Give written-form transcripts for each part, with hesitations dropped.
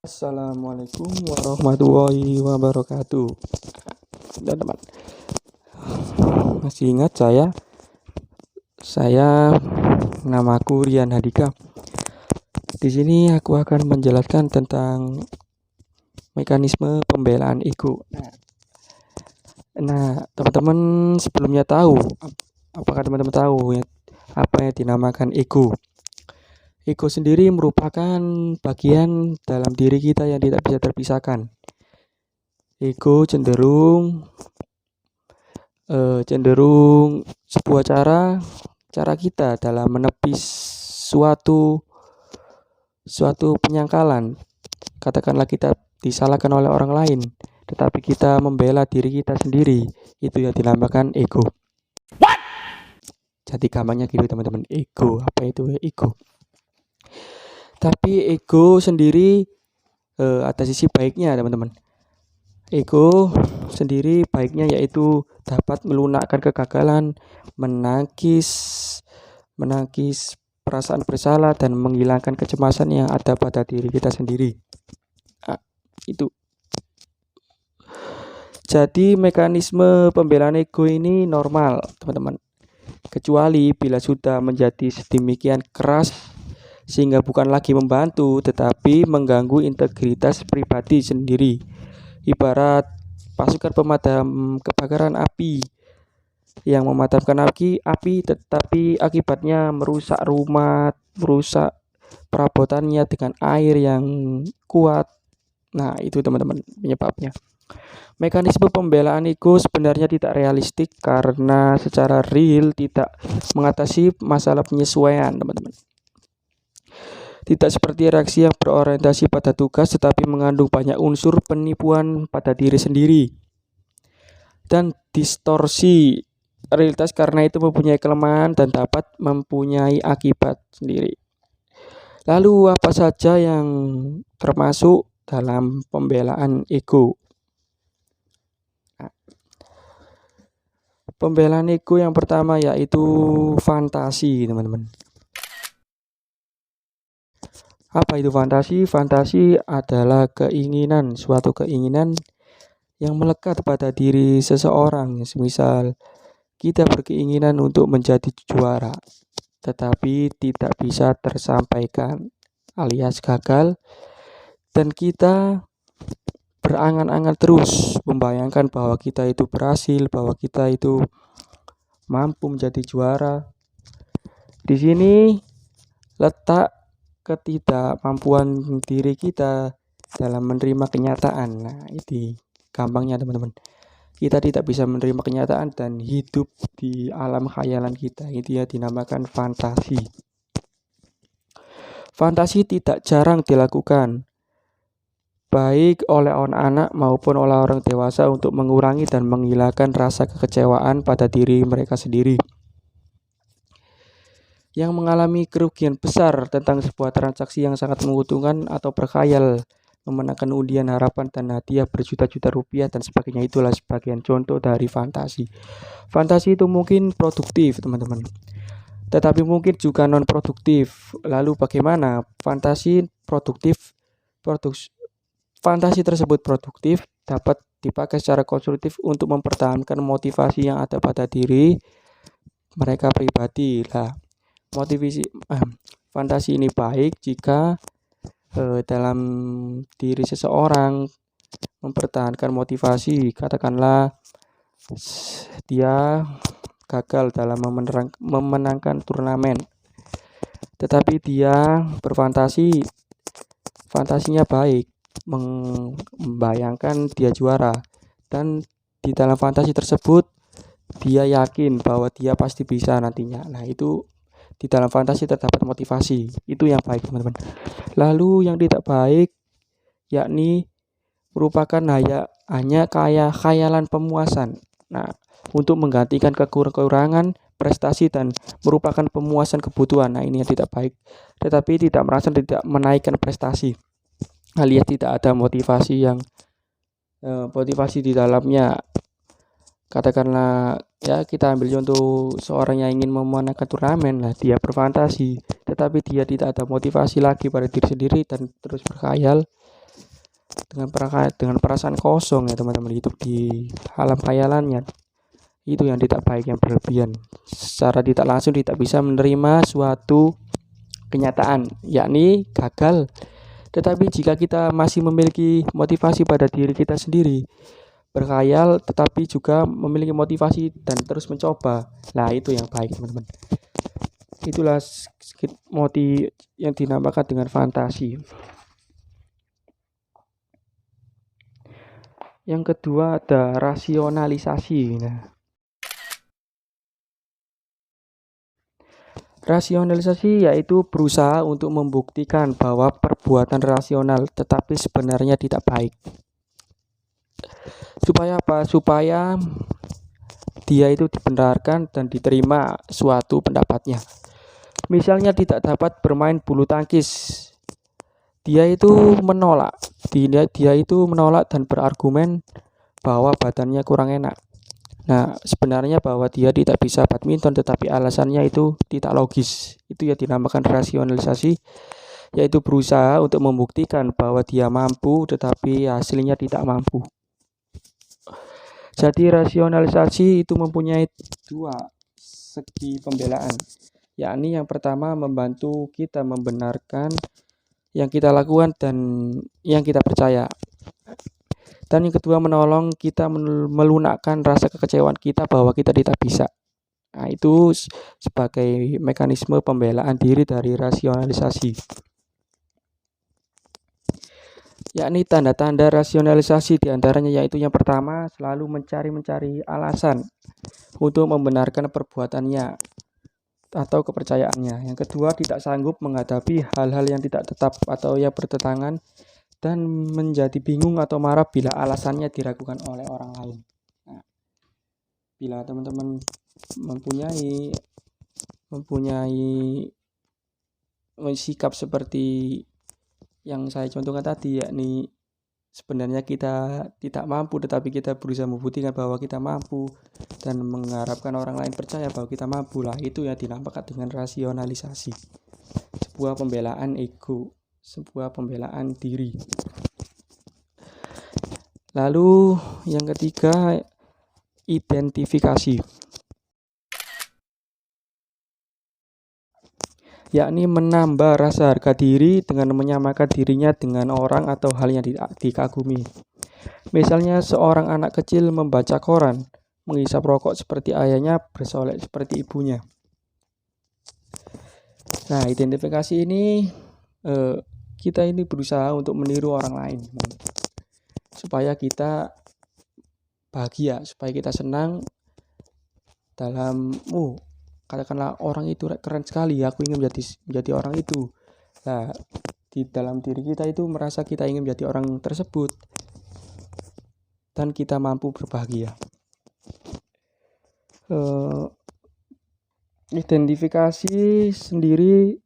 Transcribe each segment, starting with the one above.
Assalamualaikum warahmatullahi wabarakatuh. Teman-teman, masih ingat saya namaku Rian Handika. Di sini aku akan menjelaskan tentang mekanisme pembelaan ego. Nah, teman-teman sebelumnya apakah teman-teman tahu ya, apa yang dinamakan ego? Ego sendiri merupakan bagian dalam diri kita yang tidak bisa terpisahkan. Ego cenderung sebuah cara kita dalam menepis suatu penyangkalan. Katakanlah kita disalahkan oleh orang lain, tetapi kita membela diri kita sendiri. Itu yang dinamakan ego. Jadi gampangnya gitu teman-teman. Ego, apa itu ego? Tapi ego sendiri ada sisi baiknya teman-teman. Ego sendiri baiknya yaitu dapat melunakkan kegagalan, menangkis perasaan bersalah dan menghilangkan kecemasan yang ada pada diri kita sendiri. Itu. Jadi mekanisme pembelaan ego ini normal, teman-teman. Kecuali bila sudah menjadi sedemikian keras sehingga bukan lagi membantu tetapi mengganggu integritas pribadi sendiri. Ibarat pasukan pemadam kebakaran api yang memadamkan api tetapi akibatnya merusak rumah, merusak perabotannya dengan air yang kuat. Nah, itu teman-teman penyebabnya. Mekanisme pembelaan ego sebenarnya tidak realistik karena secara real tidak mengatasi masalah penyesuaian, teman-teman. Tidak seperti reaksi yang berorientasi pada tugas tetapi mengandung banyak unsur penipuan pada diri sendiri dan distorsi realitas karena itu mempunyai kelemahan dan dapat mempunyai akibat sendiri. Lalu apa saja yang termasuk dalam pembelaan ego? Pembelaan ego yang pertama yaitu fantasi, teman-teman. Apa itu fantasi? Fantasi adalah suatu keinginan yang melekat pada diri seseorang. Semisal kita berkeinginan untuk menjadi juara, tetapi tidak bisa tersampaikan alias gagal, dan kita berangan-angan terus membayangkan bahwa kita itu berhasil, bahwa kita itu mampu menjadi juara. Di sini letak ketidakmampuan diri kita dalam menerima kenyataan. Nah, itu gampangnya teman-teman. Kita tidak bisa menerima kenyataan dan hidup di alam khayalan kita. Itu ya dinamakan fantasi. Fantasi tidak jarang dilakukan baik oleh anak-anak maupun oleh orang dewasa untuk mengurangi dan menghilangkan rasa kekecewaan pada diri mereka sendiri yang mengalami kerugian besar tentang sebuah transaksi yang sangat menguntungkan atau berkhayal memenangkan undian harapan dan hadiah berjuta-juta rupiah dan sebagainya. Itulah sebagian contoh dari fantasi. Fantasi itu mungkin produktif teman-teman, tetapi mungkin juga non produktif. Lalu bagaimana fantasi tersebut produktif dapat dipakai secara konstruktif untuk mempertahankan motivasi yang ada pada diri mereka pribadi lah. Fantasi ini baik jika dalam diri seseorang mempertahankan motivasi. Katakanlah dia gagal dalam memenangkan turnamen, tetapi dia fantasinya baik, membayangkan dia juara, dan di dalam fantasi tersebut dia yakin bahwa dia pasti bisa nantinya. Nah, itu di dalam fantasi terdapat motivasi. Itu yang baik teman-teman. Lalu yang tidak baik yakni merupakan hanya khayalan pemuasan. Nah, untuk menggantikan kekurangan prestasi dan merupakan pemuasan kebutuhan. Nah, ini yang tidak baik. Tetapi tidak merasa tidak menaikkan prestasi, alias tidak ada motivasi di dalamnya. Katakanlah ya, kita ambil contoh seorang yang ingin memenangkan turnamen. Nah, dia berfantasi tetapi dia tidak ada motivasi lagi pada diri sendiri dan terus berkhayal. dengan perasaan kosong ya teman-teman, hidup di alam khayalannya. Itu yang tidak baik, yang berlebihan. Secara tidak langsung tidak bisa menerima suatu kenyataan, yakni gagal. Tetapi jika kita masih memiliki motivasi pada diri kita sendiri, berkhayal tetapi juga memiliki motivasi dan terus mencoba, nah itu yang baik teman-teman. Itulah motif yang dinamakan dengan fantasi. Yang kedua ada rasionalisasi. Nah, rasionalisasi yaitu berusaha untuk membuktikan bahwa perbuatan rasional tetapi sebenarnya tidak baik. Supaya apa? Supaya dia itu dibenarkan dan diterima suatu pendapatnya. Misalnya tidak dapat bermain bulu tangkis, dia itu menolak. Dia itu menolak dan berargumen bahwa badannya kurang enak. Nah, sebenarnya bahwa dia tidak bisa badminton, tetapi alasannya itu tidak logis. Itu ya dinamakan rasionalisasi, yaitu berusaha untuk membuktikan bahwa dia mampu, tetapi hasilnya tidak mampu. Jadi rasionalisasi itu mempunyai dua segi pembelaan, yakni yang pertama membantu kita membenarkan yang kita lakukan dan yang kita percaya. Dan yang kedua menolong kita melunakkan rasa kekecewaan kita bahwa kita tidak bisa. Nah, itu sebagai mekanisme pembelaan diri dari rasionalisasi. Yakni tanda-tanda rasionalisasi diantaranya yaitu yang pertama selalu mencari alasan untuk membenarkan perbuatannya atau kepercayaannya. Yang kedua tidak sanggup menghadapi hal-hal yang tidak tetap atau yang bertentangan dan menjadi bingung atau marah bila alasannya diragukan oleh orang lain. Nah, bila teman-teman mempunyai sikap seperti yang saya contohkan tadi, yakni sebenarnya kita tidak mampu tetapi kita berusaha membuktikan bahwa kita mampu dan mengharapkan orang lain percaya bahwa kita mampu, lah itu yang dinamakan dengan rasionalisasi. Sebuah pembelaan ego, sebuah pembelaan diri. Lalu yang ketiga identifikasi, yakni menambah rasa harga diri dengan menyamakan dirinya dengan orang atau hal yang dikagumi. Misalnya seorang anak kecil membaca koran, menghisap rokok seperti ayahnya, bersolek seperti ibunya. Nah, identifikasi ini kita ini berusaha untuk meniru orang lain supaya kita bahagia, supaya kita senang dalam katakanlah orang itu keren sekali, aku ingin menjadi orang itu. Nah, di dalam diri kita itu merasa kita ingin menjadi orang tersebut dan kita mampu berbahagia. Identifikasi sendiri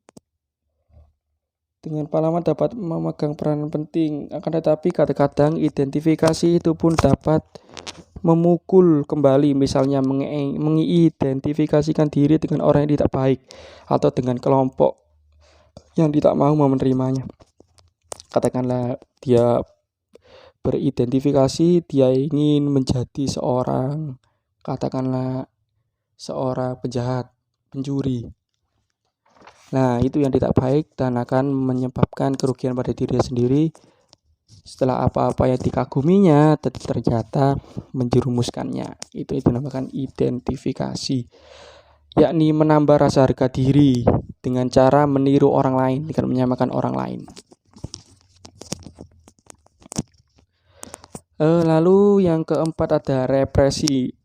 dengan pengalaman dapat memegang peran penting, akan tetapi kadang-kadang identifikasi itu pun dapat memukul kembali, misalnya mengidentifikasikan diri dengan orang yang tidak baik atau dengan kelompok yang tidak mau menerimanya. Katakanlah dia beridentifikasi dia ingin menjadi seorang penjahat, pencuri. Nah, itu yang tidak baik dan akan menyebabkan kerugian pada dirinya sendiri setelah apa-apa yang dikaguminya ternyata menjerumuskannya. Itu dinamakan identifikasi, yakni menambah rasa harga diri dengan cara meniru orang lain, dengan menyamakan orang lain. Lalu yang keempat ada represi.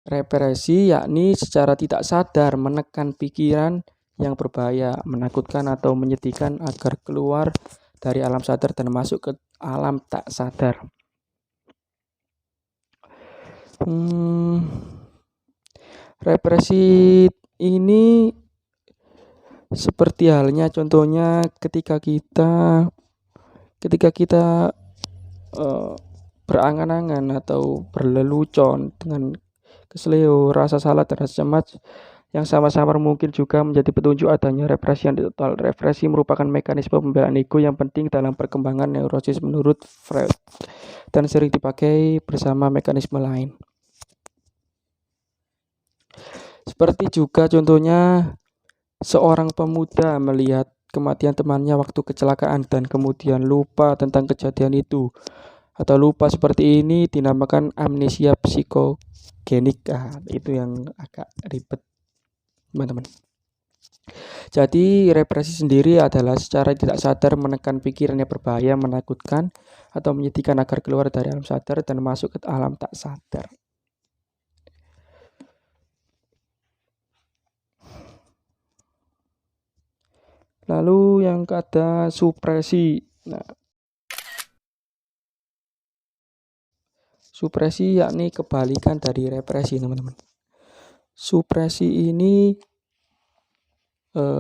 Represi yakni secara tidak sadar menekan pikiran yang berbahaya, menakutkan atau menyedihkan agar keluar dari alam sadar dan masuk ke alam tak sadar. Represi ini seperti halnya contohnya ketika kita berangan-angan atau berlelucon dengan keseleo, rasa salah dan rasa cemas Yang sama-sama mungkin juga menjadi petunjuk adanya represi yang total. Represi merupakan mekanisme pembelaan ego yang penting dalam perkembangan neurosis menurut Freud dan sering dipakai bersama mekanisme lain. Seperti juga contohnya seorang pemuda melihat kematian temannya waktu kecelakaan dan kemudian lupa tentang kejadian itu atau lupa seperti ini dinamakan amnesia psikogenik. Itu yang agak ribet, teman-teman. Jadi represi sendiri adalah secara tidak sadar menekan pikiran yang berbahaya, menakutkan, atau menyedihkan agar keluar dari alam sadar dan masuk ke alam tak sadar. Lalu yang ada supresi. Nah, supresi yakni kebalikan dari represi, teman-teman. Supresi ini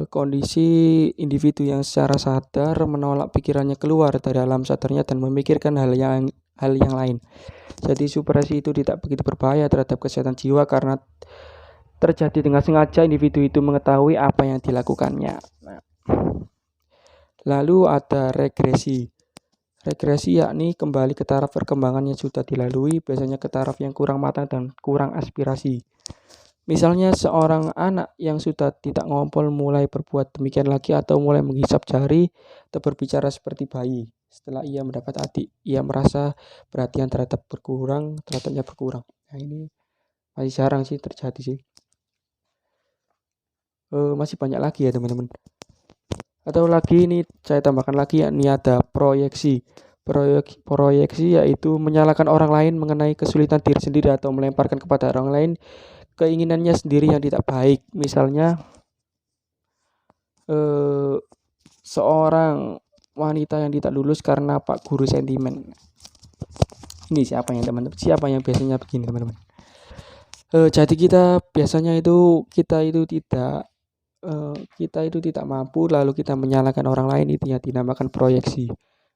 kondisi individu yang secara sadar menolak pikirannya keluar dari alam sadarnya dan memikirkan hal yang lain. Jadi supresi itu tidak begitu berbahaya terhadap kesehatan jiwa karena terjadi dengan sengaja individu itu mengetahui apa yang dilakukannya. Nah, lalu ada regresi. Regresi yakni kembali ke taraf perkembangan yang sudah dilalui, biasanya ke taraf yang kurang matang dan kurang aspirasi. Misalnya seorang anak yang sudah tidak ngompol mulai berbuat demikian lagi atau mulai menghisap jari atau berbicara seperti bayi. Setelah ia mendapat adik, ia merasa perhatian terhadapnya berkurang. Nah, ini masih jarang sih terjadi sih. Masih banyak lagi ya teman-teman. Atau lagi ini saya tambahkan lagi yakni ada proyeksi. Proyeksi yaitu menyalahkan orang lain mengenai kesulitan diri sendiri atau melemparkan kepada orang lain keinginannya sendiri yang tidak baik. Misalnya seorang wanita yang tidak lulus karena Pak Guru sentimen. Ini siapa yang biasanya begini teman-teman. Jadi kita itu tidak mampu lalu kita menyalahkan orang lain, itu yang dinamakan proyeksi.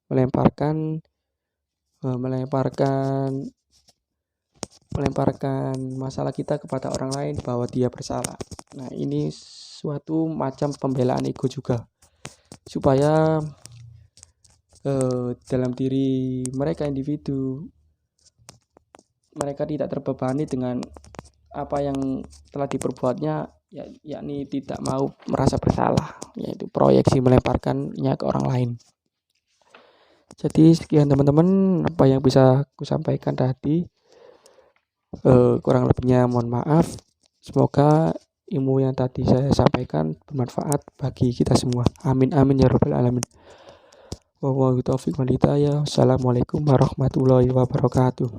Melemparkan masalah kita kepada orang lain bahwa dia bersalah. Nah, ini suatu macam pembelaan ego juga, supaya dalam diri mereka individu mereka tidak terbebani dengan apa yang telah diperbuatnya, yakni tidak mau merasa bersalah, yaitu proyeksi melemparkannya ke orang lain. Jadi sekian teman-teman apa yang bisa aku sampaikan tadi. Kurang lebihnya mohon maaf. Semoga ilmu yang tadi saya sampaikan bermanfaat bagi kita semua. Amin amin ya rabbal alamin. Wabillahi taufiq wal hidayah. Wassalamualaikum warahmatullahi wabarakatuh.